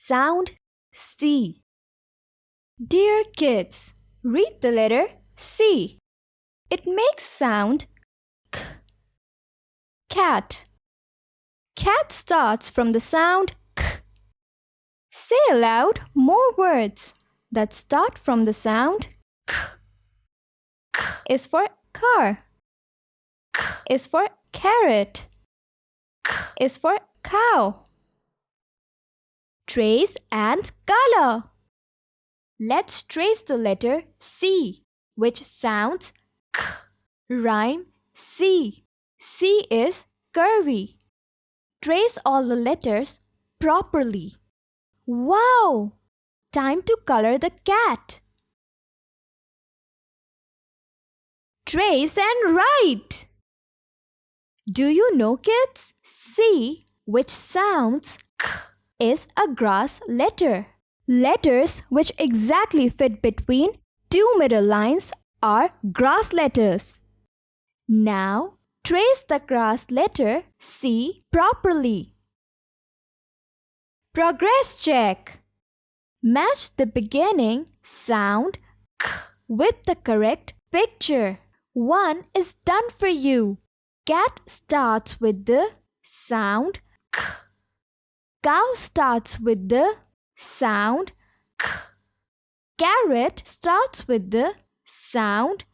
Sound C. Dear kids, read the letter C. It makes sound K. Cat. Cat starts from the sound K. Say aloud more words that start from the sound K. K is for car. K is for carrot. K is for cow. Trace and color. Let's trace the letter C, which sounds K. Rhyme C. C is curvy. Trace all the letters properly. Wow! Time to color the cat. Trace and write. Do you know, kids? C, which sounds K, is a grass letter. Letters which exactly fit between two middle lines are grass letters. Now, trace the grass letter C properly. Progress check. Match the beginning sound K with the correct picture. 1 is done for you. Cat starts with the sound K. Cow starts with the sound K. Carrot starts with the sound